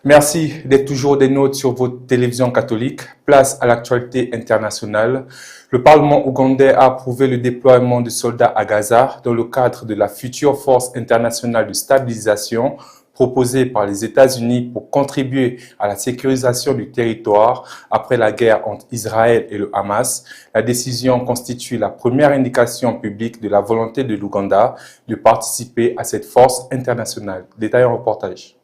Merci d'être toujours des nôtres sur votre télévision catholique. Place à l'actualité internationale. Le Parlement ougandais a approuvé le déploiement de soldats à Gaza dans le cadre de la future force internationale de stabilisation proposée par les États-Unis pour contribuer à la sécurisation du territoire après la guerre entre Israël et le Hamas. La décision constitue la première indication publique de la volonté de l'Ouganda de participer à cette force internationale. Détail en reportage.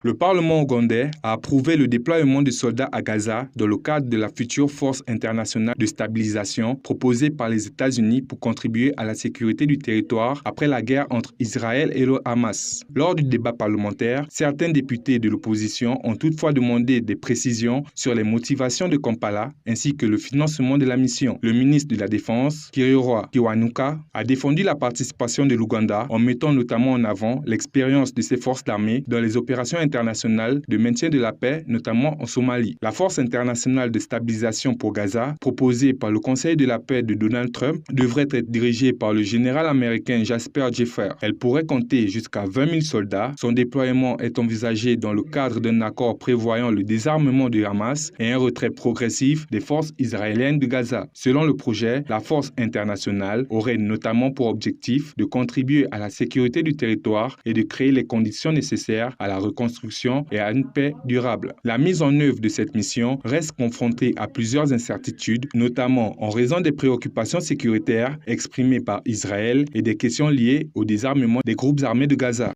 Le Parlement ougandais a approuvé le déploiement de soldats à Gaza dans le cadre de la future force internationale de stabilisation proposée par les États-Unis pour contribuer à la sécurité du territoire après la guerre entre Israël et le Hamas. Lors du débat parlementaire, certains députés de l'opposition ont toutefois demandé des précisions sur les motivations de Kampala ainsi que le financement de la mission. Le ministre de la Défense, Kiriroa Kiwanuka, a défendu la participation de l'Ouganda en mettant notamment en avant l'expérience de ses forces d'armée dans les opérations internationale de maintien de la paix, notamment en Somalie. La force internationale de stabilisation pour Gaza, proposée par le Conseil de la paix de Donald Trump, devrait être dirigée par le général américain Jasper Jeffer. Elle pourrait compter jusqu'à 20 000 soldats. Son déploiement est envisagé dans le cadre d'un accord prévoyant le désarmement du Hamas et un retrait progressif des forces israéliennes de Gaza. Selon le projet, la force internationale aurait notamment pour objectif de contribuer à la sécurité du territoire et de créer les conditions nécessaires à la reconstruction et à une paix durable. La mise en œuvre de cette mission reste confrontée à plusieurs incertitudes, notamment en raison des préoccupations sécuritaires exprimées par Israël et des questions liées au désarmement des groupes armés de Gaza.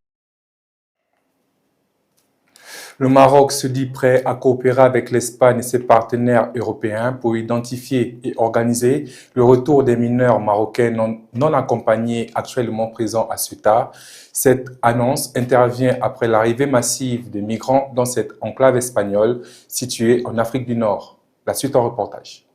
Le Maroc se dit prêt à coopérer avec l'Espagne et ses partenaires européens pour identifier et organiser le retour des mineurs marocains non accompagnés actuellement présents à Ceuta. Cette annonce intervient après l'arrivée massive de migrants dans cette enclave espagnole située en Afrique du Nord. La suite en reportage.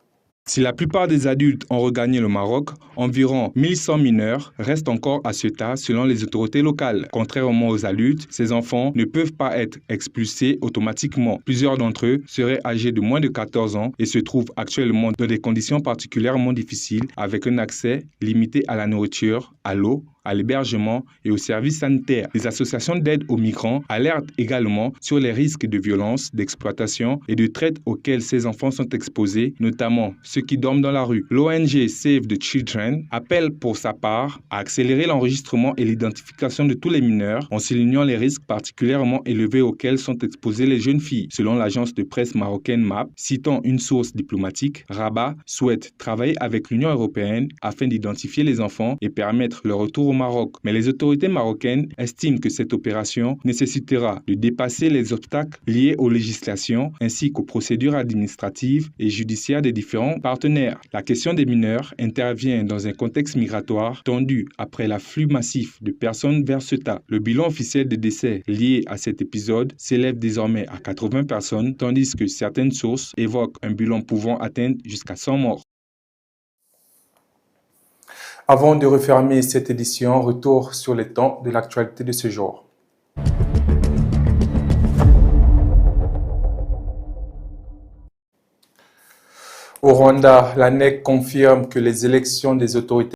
Si la plupart des adultes ont regagné le Maroc, environ 1100 mineurs restent encore à Ceuta selon les autorités locales. Contrairement aux adultes, ces enfants ne peuvent pas être expulsés automatiquement. Plusieurs d'entre eux seraient âgés de moins de 14 ans et se trouvent actuellement dans des conditions particulièrement difficiles avec un accès limité à la nourriture, à l'eau, à l'hébergement et aux services sanitaires. Les associations d'aide aux migrants alertent également sur les risques de violence, d'exploitation et de traite auxquels ces enfants sont exposés, notamment ceux qui dorment dans la rue. L'ONG Save the Children appelle pour sa part à accélérer l'enregistrement et l'identification de tous les mineurs en soulignant les risques particulièrement élevés auxquels sont exposées les jeunes filles. Selon l'agence de presse marocaine MAP, citant une source diplomatique, Rabat souhaite travailler avec l'Union européenne afin d'identifier les enfants et permettre leur retour au Maroc. Mais les autorités marocaines estiment que cette opération nécessitera de dépasser les obstacles liés aux législations ainsi qu'aux procédures administratives et judiciaires des différents partenaires. La question des mineurs intervient dans un contexte migratoire tendu après l'afflux massif de personnes vers Ceuta. Le bilan officiel des décès liés à cet épisode s'élève désormais à 80 personnes, tandis que certaines sources évoquent un bilan pouvant atteindre jusqu'à 100 morts. Avant de refermer cette édition, retour sur les temps de l'actualité de ce jour. Au Rwanda, l'ANEC confirme que les élections des autorités